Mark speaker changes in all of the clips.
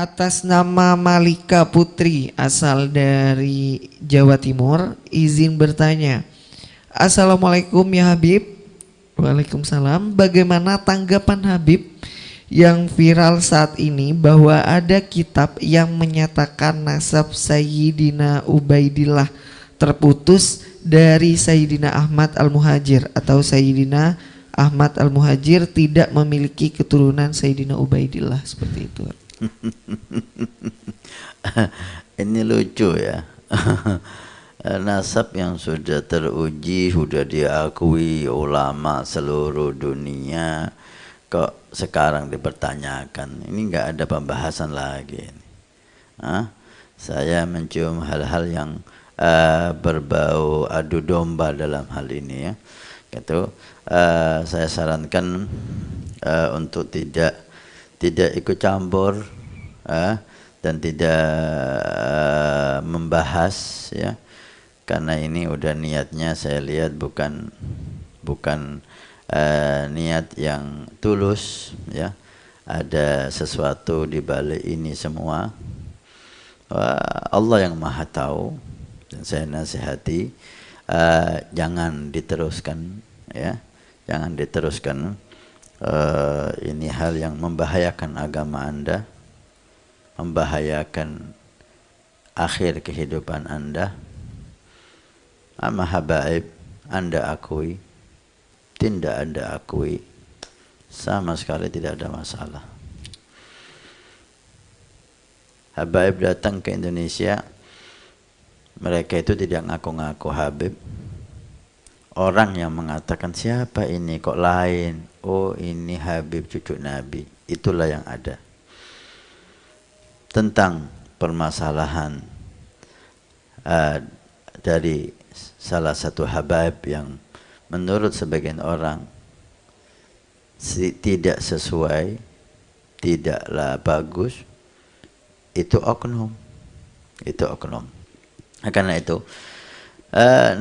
Speaker 1: Atas nama Malika Putri asal dari Jawa Timur, izin bertanya. Assalamualaikum ya Habib. Waalaikumsalam. Bagaimana tanggapan Habib yang viral saat ini bahwa ada kitab yang menyatakan nasab Sayyidina Ubaidillah terputus dari Sayyidina Ahmad Al-Muhajir, atau Sayyidina Ahmad Al-Muhajir tidak memiliki keturunan Sayyidina Ubaidillah, seperti itu.
Speaker 2: Ini lucu ya. Nasab yang sudah teruji, sudah diakui ulama seluruh dunia, kok sekarang dipertanyakan. Ini nggak ada pembahasan lagi. Saya mencium hal-hal yang berbau adu domba dalam hal ini ya. Gitu. Saya sarankan untuk tidak ikut campur dan tidak membahas ya, karena ini udah niatnya saya lihat bukan niat yang tulus ya. Ada sesuatu di balik ini semua. Allah yang Maha Tahu, dan saya nasihati jangan diteruskan ya, jangan diteruskan. Ini hal yang membahayakan agama Anda, membahayakan akhir kehidupan Anda. Amma habaib, Anda akui, tidak Anda akui, sama sekali tidak ada masalah. Habaib datang ke Indonesia, mereka itu tidak ngaku-ngaku Habib. Orang yang mengatakan siapa ini kok lain, oh ini Habib cucu Nabi, itulah yang ada. Tentang permasalahan dari salah satu habaib yang menurut sebagian orang tidak sesuai, tidaklah bagus, itu oknum. Karena itu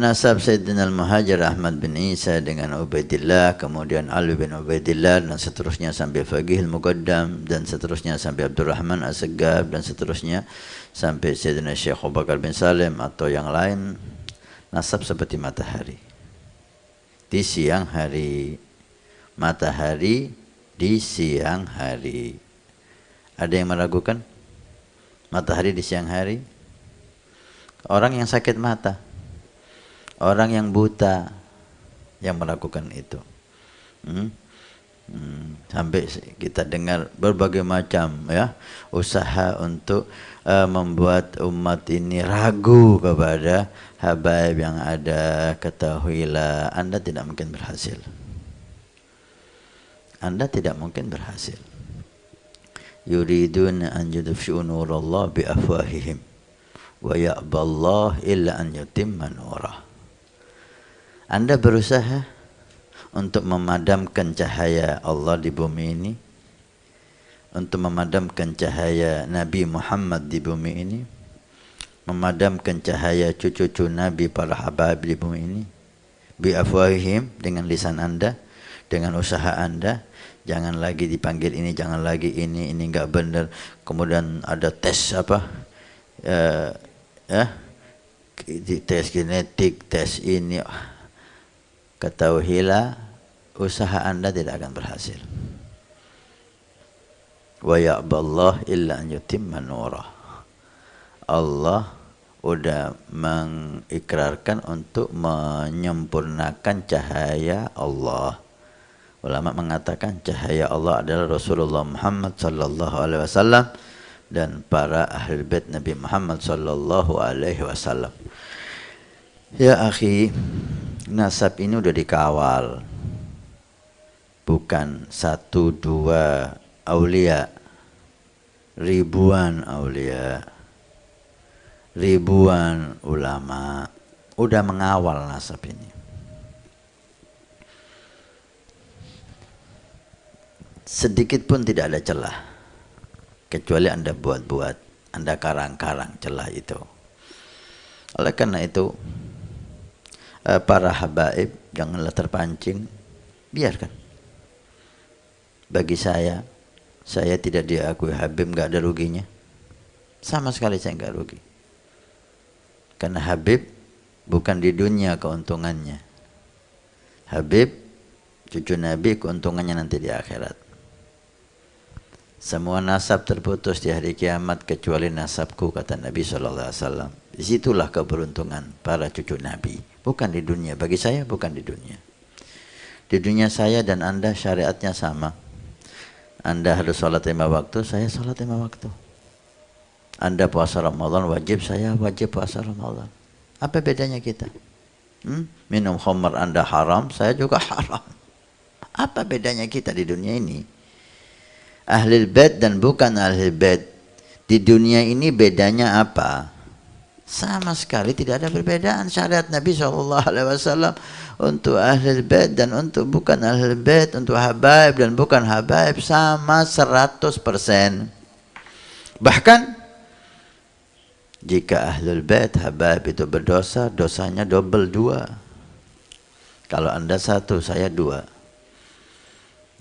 Speaker 2: nasab Sayyidina Al-Muhajir Ahmad bin Isa dengan Ubaidillah, kemudian Ali bin Ubaidillah, dan seterusnya sampai Faqih Al-Muqaddam, dan seterusnya sampai Abdurrahman As-Saggab, dan seterusnya sampai Sayyidina Syekh Abu Bakar bin Salim atau yang lain. Nasab seperti matahari di siang hari, matahari di siang hari. Ada yang meragukan matahari di siang hari? Orang yang sakit mata, orang yang buta yang melakukan itu. Sampai kita dengar berbagai macam ya usaha untuk membuat umat ini ragu kepada habaib yang ada. Ketahuilah, Anda tidak mungkin berhasil. Anda tidak mungkin berhasil. Yuriduna an yudfi'u nurallah bi afwahihim wa ya'ballah illa an yutimma nurah. Anda berusaha untuk memadamkan cahaya Allah di bumi ini, untuk memadamkan cahaya Nabi Muhammad di bumi ini, memadamkan cahaya cucu-cucu Nabi para habaib di bumi ini, bi afwahihim, dengan lisan Anda, dengan usaha Anda. Jangan lagi dipanggil ini, jangan lagi ini enggak benar. Kemudian ada tes tes genetik, tes ini. Ketahuilah, usaha Anda tidak akan berhasil. Wa ya'ballah illa an yutimma nurah. Allah udah mengikrarkan untuk menyempurnakan cahaya Allah. Ulama mengatakan cahaya Allah adalah Rasulullah Muhammad sallallahu alaihi wasallam dan para ahli bait Nabi Muhammad sallallahu alaihi wasallam. Ya akhi, nasab ini udah dikawal. Bukan 1-2 aulia, ribuan aulia, ribuan ulama udah mengawal nasab ini. Sedikit pun tidak ada celah, kecuali Anda buat-buat, Anda karang-karang celah itu. Oleh karena itu, para habaib janganlah terpancing, biarkan. Bagi saya, saya tidak diakui Habib, nggak ada ruginya. Sama sekali saya nggak rugi. Karena Habib bukan di dunia keuntungannya. Habib, cucu Nabi, keuntungannya nanti di akhirat. Semua nasab terputus di hari kiamat kecuali nasabku, kata Nabi SAW. Disitulah keberuntungan para cucu Nabi. Bukan di dunia. Bagi saya bukan di dunia. Di dunia saya dan Anda syariatnya sama. Anda harus sholat 5 waktu, saya sholat 5 waktu. Anda puasa Ramadan wajib, saya wajib puasa Ramadan. Apa bedanya kita? Minum khamar Anda haram, saya juga haram. Apa bedanya kita di dunia ini? Ahlul bait dan bukan ahlul bait. Di dunia ini bedanya apa? Sama sekali tidak ada perbedaan. Syariat Nabi SAW untuk ahlul bait dan untuk bukan ahlul bait, untuk habaib dan bukan habaib sama 100%. Bahkan jika ahlul bait habaib itu berdosa, dosanya double 2. Kalau Anda 1, saya 2.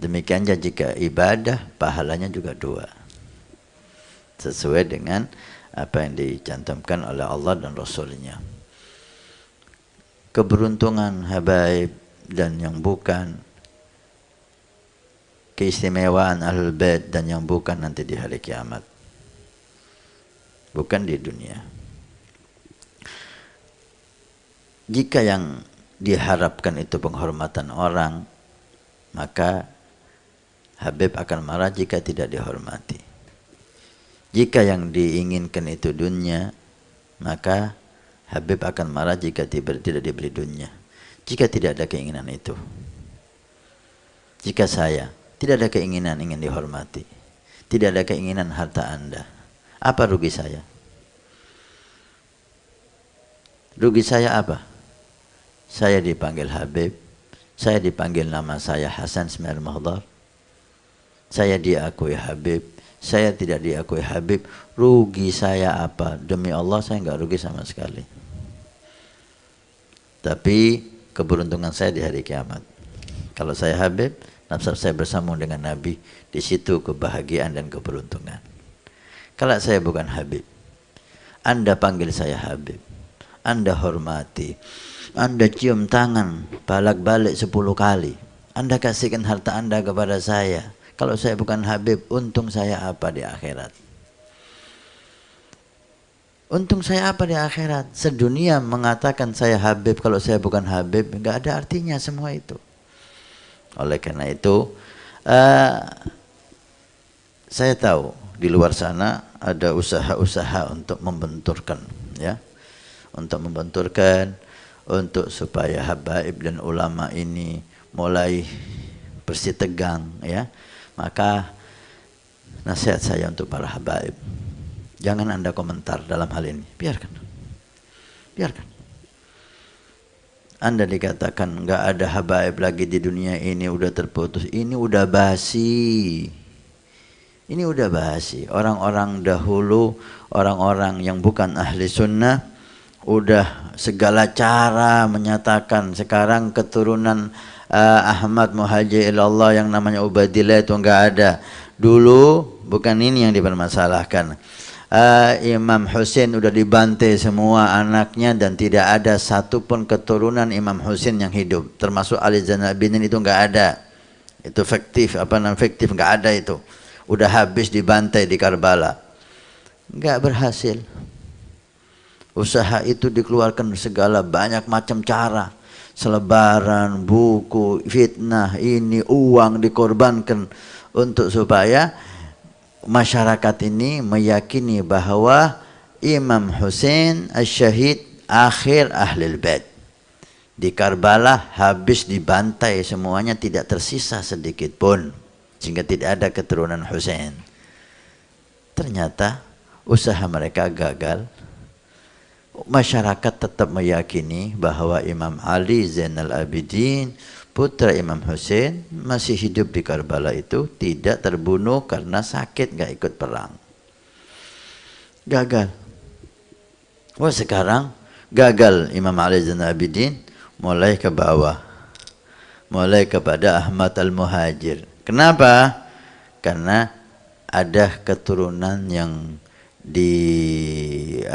Speaker 2: Demikian saja jika ibadah, pahalanya juga 2. Sesuai dengan apa yang dicantumkan oleh Allah dan Rasulnya. Keberuntungan habaib dan yang bukan, keistimewaan ahlul bait dan yang bukan nanti di hari kiamat. Bukan di dunia. Jika yang diharapkan itu penghormatan orang, maka Habib akan marah jika tidak dihormati. Jika yang diinginkan itu dunia, maka Habib akan marah jika tidak diberi dunia. Jika tidak ada keinginan itu. Jika saya tidak ada keinginan ingin dihormati, tidak ada keinginan harta Anda, apa rugi saya? Rugi saya apa? Saya dipanggil Habib, saya dipanggil nama saya Hasan Ismail Mahdar, saya diakui Habib, saya tidak diakui Habib. Rugi saya apa? Demi Allah saya enggak rugi sama sekali. Tapi keberuntungan saya di hari kiamat. Kalau saya Habib, nasab saya bersambung dengan Nabi, di situ kebahagiaan dan keberuntungan. Kalau saya bukan Habib, Anda panggil saya Habib, Anda hormati, Anda cium tangan balak-balik 10 kali, Anda kasihkan harta Anda kepada saya. Kalau saya bukan Habib, untung saya apa di akhirat? Untung saya apa di akhirat? Sedunia mengatakan saya Habib, kalau saya bukan Habib, enggak ada artinya semua itu. Oleh karena itu, saya tahu di luar sana ada usaha-usaha untuk membenturkan, ya, untuk membenturkan, untuk supaya habaib dan ulama ini mulai bersih tegang, ya. Maka nasihat saya untuk para habaib, jangan Anda komentar dalam hal ini, biarkan. Anda dikatakan enggak ada habaib lagi di dunia ini, udah terputus, ini udah basi. Ini udah basi. Orang-orang dahulu, orang-orang yang bukan ahli sunnah, udah segala cara menyatakan. Sekarang keturunan Ahmad Muhajir ilallah yang namanya Ubaidillah itu enggak ada. Dulu bukan ini yang dipermasalahkan. Imam Husain udah dibantai semua anaknya dan tidak ada satupun keturunan Imam Husain yang hidup. Termasuk Ali Zainal Abidin itu enggak ada. Itu fiktif, fiktif, enggak ada itu. Udah habis dibantai di Karbala. Enggak berhasil. Usaha itu dikeluarkan segala banyak macam cara. Selebaran, buku, fitnah, ini uang dikorbankan untuk supaya masyarakat ini meyakini bahwa Imam Husain Asy-Syahid akhir Ahlul Bait. Di Karbala habis dibantai semuanya, tidak tersisa sedikit pun, sehingga tidak ada keturunan Husain. Ternyata usaha mereka gagal. Masyarakat tetap meyakini bahwa Imam Ali Zainal Abidin, putra Imam Husain, masih hidup di Karbala itu, tidak terbunuh karena sakit, nggak ikut perang. Gagal. Wah, sekarang gagal Imam Ali Zainal Abidin, mulai ke bawah, mulai kepada Ahmad Al-Muhajir. Kenapa? Karena ada keturunan yang diusahakan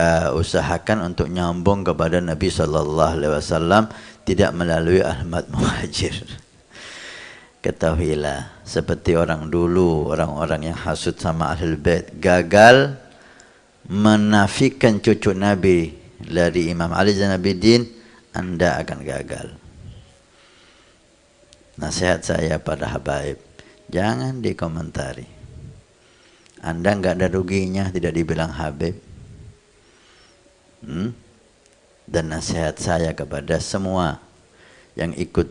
Speaker 2: untuk nyambung kepada Nabi Sallallahu Alaihi Wasallam tidak melalui Ahmad Muhajir. Ketahuilah, seperti orang dulu, orang-orang yang hasud sama Ahlul Bait gagal menafikan cucu Nabi dari Imam Ali Zainal Abidin, Anda akan gagal. Nasihat saya pada habaib, jangan dikomentari. Anda enggak ada ruginya tidak dibilang Habib. Dan nasihat saya kepada semua yang ikut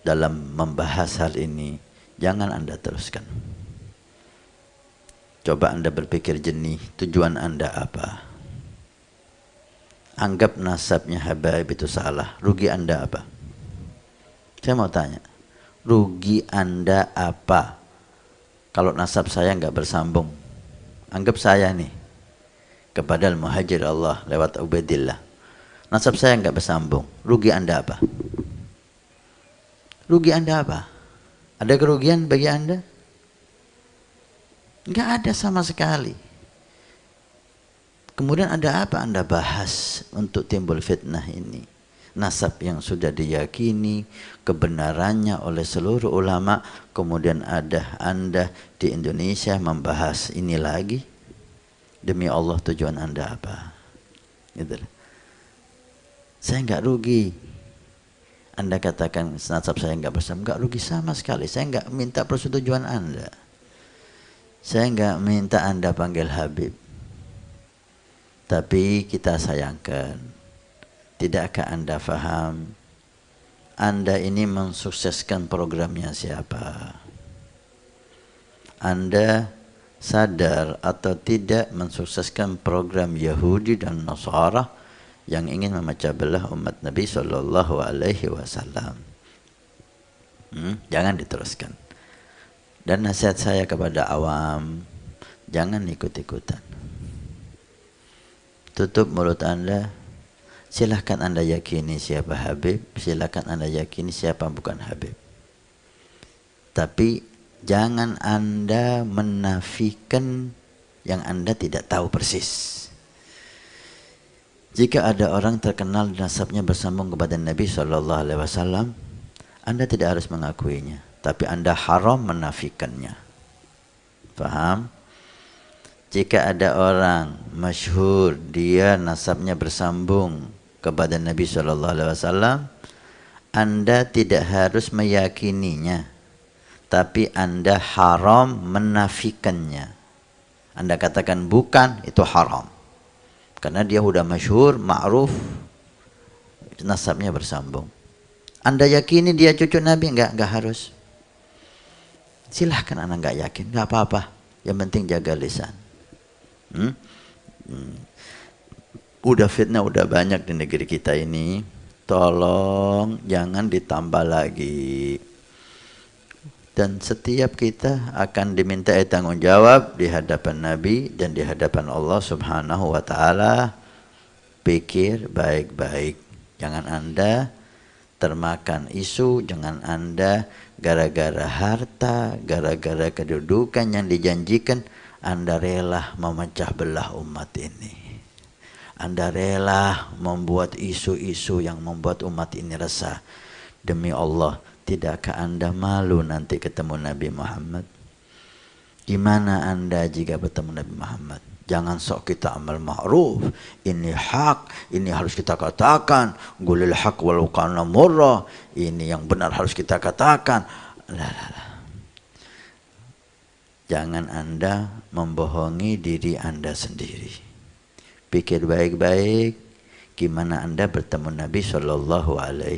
Speaker 2: dalam membahas hal ini, jangan Anda teruskan. Coba Anda berpikir jernih, tujuan Anda apa? Anggap nasabnya Habaib itu salah, rugi Anda apa? Saya mau tanya, rugi Anda apa kalau nasab saya enggak bersambung? Anggap saya nih kepada Al-Muhajir Allah lewat Ubaidillah, nasab saya enggak bersambung, rugi Anda apa? Rugi Anda apa? Ada kerugian bagi Anda? Enggak ada sama sekali. Kemudian ada apa Anda bahas untuk timbul fitnah ini? Nasab yang sudah diyakini kebenarannya oleh seluruh ulama, kemudian ada Anda di Indonesia membahas ini lagi. Demi Allah, tujuan Anda apa? Gitu. Saya enggak rugi. Anda katakan nasab saya enggak bersama, enggak rugi sama sekali. Saya enggak minta persetujuan Anda. Saya enggak minta Anda panggil Habib. Tapi kita sayangkan, tidakkah Anda faham? Anda ini mensukseskan programnya siapa? Anda sadar atau tidak mensukseskan program Yahudi dan Nasara yang ingin memecah belah umat Nabi Sallallahu Alaihi Wasallam. Jangan diteruskan. Dan nasihat saya kepada awam, jangan ikut-ikutan. Tutup mulut Anda. Silahkan Anda yakini siapa Habib, silahkan Anda yakini siapa bukan Habib. Tapi jangan Anda menafikan yang Anda tidak tahu persis. Jika ada orang terkenal nasabnya bersambung kepada Nabi Sallallahu Alaihi Wasallam, Anda tidak harus mengakuinya, tapi Anda haram menafikannya. Paham? Jika ada orang masyhur dia nasabnya bersambung kepada Nabi Sallallahu Alaihi Wasallam, Anda tidak harus meyakininya, tapi Anda haram menafikannya. Anda katakan bukan, itu haram. Karena dia sudah masyhur, ma'ruf, nasabnya bersambung. Anda yakini dia cucu Nabi? Enggak harus. Silahkan Anda enggak yakin, enggak apa-apa. Yang penting jaga lisan. Udah fitnah udah banyak di negeri kita ini. Tolong jangan ditambah lagi. Dan setiap kita akan diminta tanggung jawab di hadapan Nabi dan di hadapan Allah Subhanahu wa taala. Pikir baik-baik. Jangan Anda termakan isu, jangan Anda gara-gara harta, gara-gara kedudukan yang dijanjikan, Anda rela memecah belah umat ini. Anda rela membuat isu-isu yang membuat umat ini resah. Demi Allah, tidakkah Anda malu nanti ketemu Nabi Muhammad? Gimana Anda jika bertemu Nabi Muhammad? Jangan sok kita amal ma'ruf. Ini hak, ini harus kita katakan. Qulil haq walau kana murra. Ini yang benar harus kita katakan. Lah. Jangan Anda membohongi diri Anda sendiri. Pikir baik-baik gimana Anda bertemu Nabi Sallallahu Alaihi